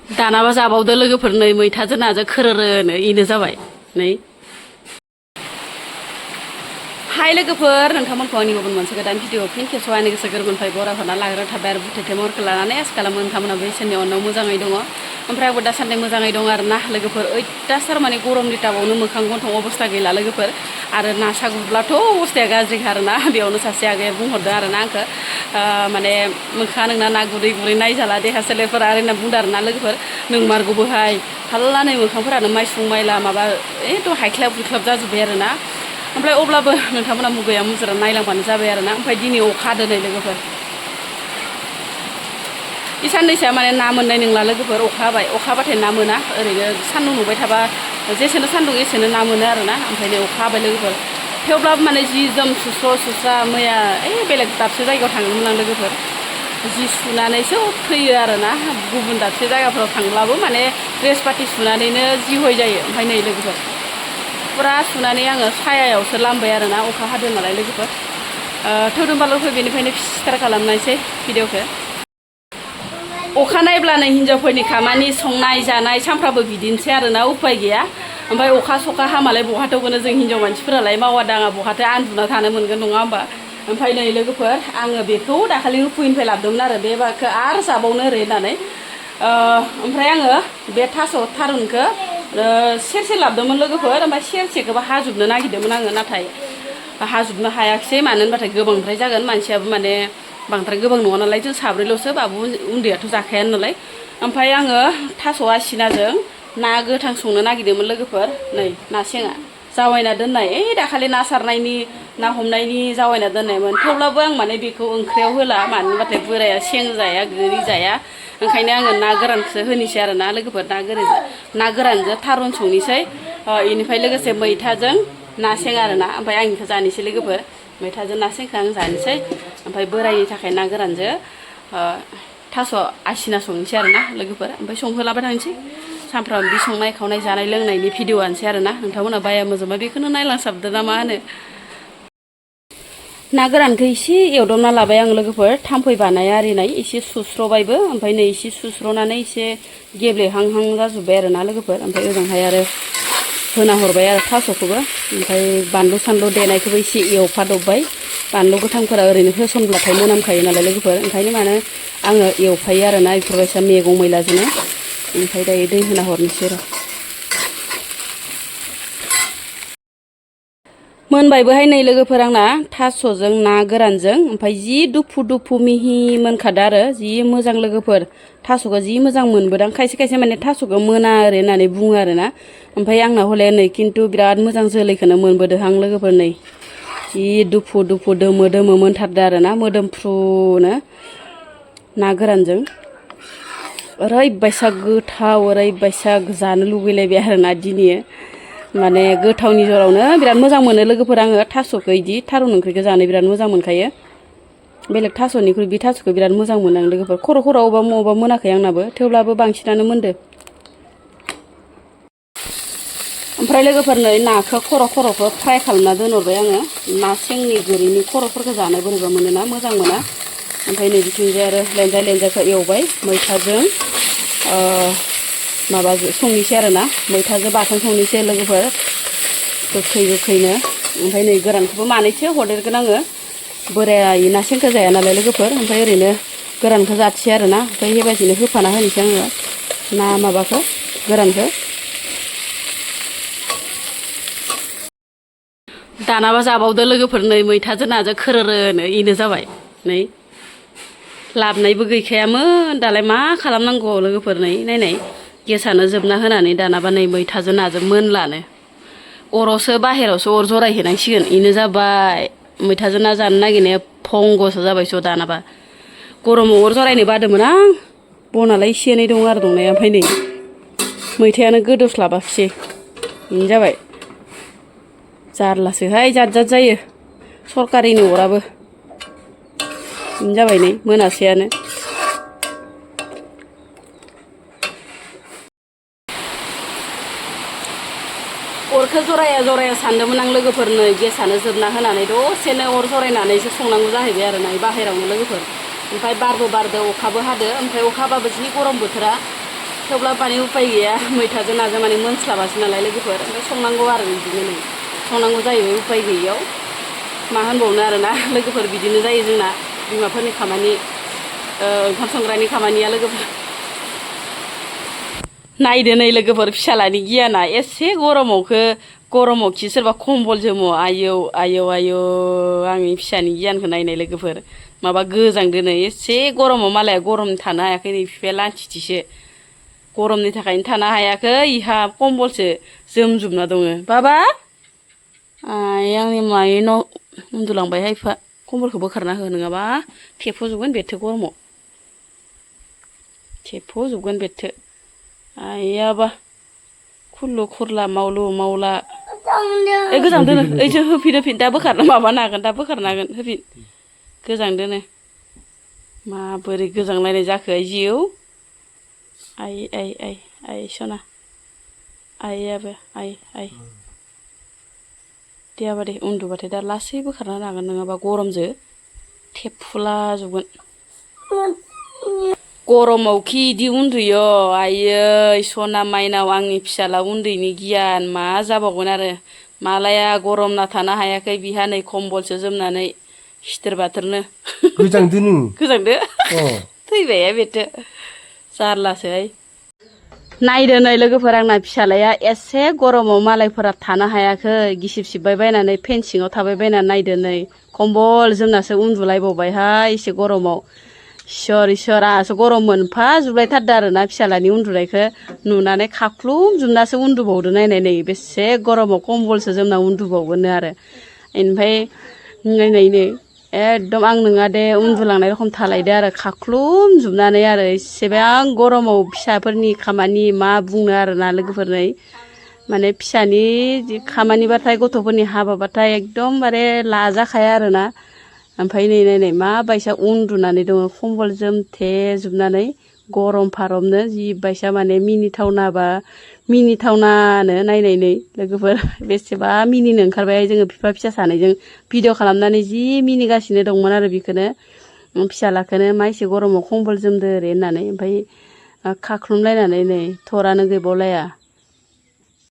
दानाबा जाबावदो लोगोफोर नै मैथाजों नाजों खोरोरोनो इनो जाबाय नै हाय लोगोफोर नोंथांमोनखौ आंनि गुबुन मोनसे गोदान भिडिअ फिन खेबसेआव आंनि गोसो गोरबोनिफ्राय बरायहरना लाग्रा थाबाय आरो बुथेथे महरखौ लानानै आसा खालामो नोंथांमोनाबो इसोरनि अननायाव मोजाङै दङ ओमफ्राय आंबो दासान्दि मोजाङै दं आरोना लोगोफोर अयथासार माने गरमनि टाबावनो मोखां गन्थं अबस्था गैला लोगोफोर आरो ना सागुब्लाथ' अबस्थाया गाज्रिखा आरोना बेयावनो सासे आगैया बुंहरदों आरोना आंखौ माने मोखाङा नोंना ना गुरै गुरै नायजाला देहा सोलेरफोरा ओरैना बुंदों आरोना लोगोफोर नोंमारगौबोहाय थाल्ला नै मोखांफोरानो माइसुं माइला माबा एकदम हायख्लाब हुख्लाब जाजोब्बाय आरोना ओमफ्राय अब्लाबो नोंथांमोना मुगैया मुजुरा नायलांबानो जाबाय आरोना ओमफ्राय दिनै अखा हादों नै लोगोफोर इ साननैसोआ माने ना मोननाय नंला लोगोफोर अखा हाबाय अखा हाबाथाय ना मोना ओरैनो सान्दुं नुबाय थाबा जेसेनो सान्दुं एसेनो ना मोनो आरोना ओमफ्राय नै अखा हाबाय लोगोफोर थेवब्लाबो माने जि जोम सुस्रा मैया बेलेग दाबसे जायगायाव थांदोंमोन आं लोगोफोर जि सुनानैसो फैयो आरोना गुबुन दाबसे जायगाफोराव थांब्लाबो माने ड्रेस पाति सुनानैनो जि हय जायो ओमफ्राय नै लोगोफोर फुरा सुनानै आङो सायायावसो लामबाय आरोना अखा हादों नालाय लोगोफोर थौदोंबाल' फै बेनिफ्रायनो स्टार्ट खालामनायसै भिडिअखौ अखा नायब्लानो हिन्जावफोरनि खामानि संनाय जानाय सानफ्रामबो बिदिनोसै आरोना उपाय गैया ओमफ्राय अखा सखा हामालाय बहाथो गनो जों हिन्जाव मानसिफोरालाय मावा दाङा बहाथो आन्दुना थानो मोनगोन नङा होमबा ओमफ्राय नै लोगोफोर आङो बेखौ दाखालि रुफुनिफ्राय लाबोदोंमोन आरो बे बाखौ आरो जाबावनो ओरै होननानै ओमफ्राय आङो बे थास' थारुनखौ सेरसे लाबोदोंमोन लोगोफोर ओमफ्राय सेरसेखौबो हाजोबनो नागिरदोंमोन आङो नाथाय हाजोबनो हायाखिसै मानो होनबाथाय गोबांद्राय जागोन मानसियाबो माने बांद्राय गोबां नङा नालाय जों साब्रैल'सो बाबु उन्दैयाथ' जाखायानो नालाय ओमफ्राय आङो थास' आसिनाजों ना गोथां संनो नागिरदोंमोन लोगोफोर नै ना सेङा जावायना दोननाय दाखालि ना सारनायनि ना हमनायनि जावायना दोननायमोन थेवब्लाबो आं माने बेखौ ओंख्रियाव होला मानो होनबाथाय बोराया सें जाया गोरि जाया ओंखायनो आङो ना गोरानखौसो होनोसै आरो ना लोगोफोर ना गोरानजों थारुन संनोसै बेनिफ्राय लोगोसे मैथाजों ना सें आरोना ओमफ्राय आं बेखौ जानोसै लोगोफोर मैथाजों ना सेंखौ आं जानोसै ओमफ्राय बोरायनि थाखाय ना गोरानजों थास' आसिना संनोसै आरोना लोगोफोर ओमफ्राय संहोलाबाय थांसै सानफ्रामबो बि संनाय खावनाय जानाय लोंनायनि भिडिअ'आनोसै आरोना नोंथांमोना बाया मोजोंबा बेखौनो नायलांसाबदो ना मा होनो ना गोरानखौ एसे एवदबना लाबाय आं लोगोफोर थाम्फै बानाय आरिनाय एसे सुस्र'बायबो ओमफ्राय नै एसे सुस्र'नानै एसे गेब्लेहांहां जाजोब्बाय आरोना लोगोफोर ओमफ्राय ओजोंहाय आरो होना हरबाय आरो थास'खौबो ओमफ्राय बानलु सानलु देनायखौबो एसे एवफादबबाय बानलु गोथांफोरा ओरैनो होसनब्लाथाय मोनामखायो नालाय लोगोफोर ओंखायनो माने आङो एवफायो आरोना बेफोरबायसा मैगं मैलाजोंनो ओमफ्राय दायो दै होना हरनोसै र' मोनबायबोहाय नै लोगोफोर आंना थास'जों ना गोरानजों ओमफ्राय जि दुफु दुफु मिहि मोनखादो आरो जि मोजां लोगोफोर थास'खौ जि मोजां मोनबोदों खायसे खायसे माने थास'खौ मोना ओरै होननानै बुङो आरोना ओमफ्राय आंना हले नै खिन्थु बिराद मोजां जोलैखौनो मोनबोदों आं लोगोफोर नै जि दुफु दुफु दोमो दोमो मोनथारदो आरोना मोदोमफ्रुनो ना गोरानजों ओरैबायसा गोथाव ओरैबायसा जानो लुगैलायबाय आरोना दिनै माने गोथावनि जरावनो बिराद मोजां मोनो लोगोफोर आङो थास'खौ बिदि थारुन ओंख्रिखौ जानो बिराद मोजां मोनखायो बेलेग थास'निख्रुइ बे थास'खौ बिराद मोजां मोनो आं लोगोफोर खर' अबा मोनाखै आंनाबो थेवब्लाबो बांसिनानो मोनदो ओमफ्राय लोगोफोर नै नाखौ खर'खौ फ्राय खालामना दोनहरबाय आङो ना सेंनि गोरिनि खर'फोरखौ जानो बोरैबा मोनोना मोजां मोना ओमफ्राय नै बिथिंजाय आरो लेंजायखौ एवबाय मैथाजों माबाजों संनोसै आरोना मैथाजों बाथोन संनोसै लोगोफोर गोखैनो ओमफ्राय नै गोरानखौबो मानैसो हरदेरगोन आङो बोराया ना सेंखौ जाया नालाय लोगोफोर ओमफ्राय ओरैनो गोरानखौ जाथियो आरोना ओमफ्राय बेबायदिनो होफाना होनोसै आङो ना माबाखौ गोरानखौ दानाबा जाबावदो लोगोफोर नै मैथाजों नाजों खोरोरोनो इनो जाबाय नै लाबनायबो गैखायामोन दालाय मा खालामनांगौ लोगोफोर नै नायनाय गेसानो जोबना होनानै दानाबा नै मैथाजों नाजों मोनलानो अरावसो बाहेरावसो अर जरायहैनांसिगोन इनो जाबाय मैथाजों ना जानो नागिरनाया फंगसो जाबाय ज' दानाबा गरमाव अर जरायनो बादोंमोन आं बनालाय एसे एनै दं आरो दंनाया ओमफ्राय नै मैथायानो गोदौस्लाबाखिसै बेनो जाबाय जारलासोहाय जाद जायो सरकारिनि अराबो बेनो जाबाय नै मोनासैयानो अरखौ जराया सानदोंमोन आं लोगोफोर नै गेसानो जोबना होनानै दसेनो अर जरायनानैसो संनांगौ जाहैबाय आरो ना बाहेरायावनो लोगोफोर ओमफ्राय बारबो बारदो अखाबो हादो ओमफ्राय अखा हाबाबो जि गरम बोथोरा थेवब्ला माने उपाय गैया मैथाजों नाजों माने मोनस्लाबासै नालाय लोगोफोर ओमफ्राय संनांगौ आरो बिदिनो नै संनांगौ जाहैबाय उपाय गैयियाव मा होनबावनो आरोना लोगोफोर बिदिनो जायो जोंना बिमाफोरनि खामानि ओंखाम संग्रानि खामानिया लोगोफोर नायदो नै लोगोफोर फिसालानि गियाना एसे गरमावखि सोरबा कम्बल जोमो आयौ आयौ आयौ आंनि फिसानि गियानखौ नायनाय लोगोफोर माबा गोजांदो नै एसे गरमाव मालाया गरम थानो हायाखै नै बिफाया लान्थिथिसो गरमनि थाखायनो थानो हायाखै इहा कम्बलसो जोमजोबना दङ बाबा आंनि मायनाव उन्दुलांबायहाय बिफा कम्बलखौ बोखारना हो नङाबा थेफ'जोबगोन बेथो गरमाव थेफ'जोबगोन बेथो आयाबा खुरलु खुरला मावलु मावला गोजांदोनो ओइसो होफिन दा बोखारना माबानो हागोन दा बोखारनो हागोन होफिन गोजांदोनो माबोरै गोजांलायनाय जाखो जिउ आइ आइ आइ आइ सना आइयाबो आइ आइ देयाबा दे उन्दुबाथाय दा लासै बोखारना लागोन नङाबा गरमजों थेबफुलाजोबगोन गरमावखि इदि उन्दुयो आयै सना माइनाव आंनि फिसाला उन्दैनि गियान मा जाबावगोन आरो मालाया गरमना थानो हायाखै बिहा नै कम्बलसो जोमनानै हिथोर बाथोरनो गोजांदो थैबाय बेथो जारलासोहाय नायदो नै लोगोफोर आंना फिसालाया एसे गरमाव मालायफोरा थानो हायाखै गिसिब सिबबाय बायनानै फेन सिङाव थाबाय बायनानै नायदो नै कम्बल जोमनासो उन्दुलायबावबायहाय एसे गरमाव इसोर आंहासो गरम मोनफा जुलायथारदो आरोना फिसालानि उन्दुनायखौ नुनानै खाख्लुमजोबनासो उन्दुबावदो नायनाय नै बेसे गरमाव कम्बलसो जोमना उन्दुबावगोननो आरो ओमफ्राय नायनाय नै एकदम आं नङा दे उन्दुलांनाय रखम थालायदो आरो खाख्लुमजोबनानै आरो एसेबां गरमाव फिसाफोरनि खामानि मा बुंनो आरोना लोगोफोर नै माने फिसानि खामानिबाथाय गथ'फोरनि हाबाबाथाय एकदमबारे लाजाखाया आरोना ओमफ्राय नै नायनाय माबायसा उन्दुनानै दङ कम्बल जोमथेजोबनानै गरम फारमनो जि बायसा माने मिनिथावनानो नायनाय नै लोगोफोर बेसेबा मिनिनो ओंखारबाय जोङो बिफा फिसा सानैजों भिडिअ खालामनानै जि मिनिगासिनो दंमोन आरो बेखौनो फिसालाखौनो मा एसे गरमाव कम्बल जोमदो ओरै होननानै ओमफ्राय खाख्लुमलायनानै नै थरानो गैबावलाया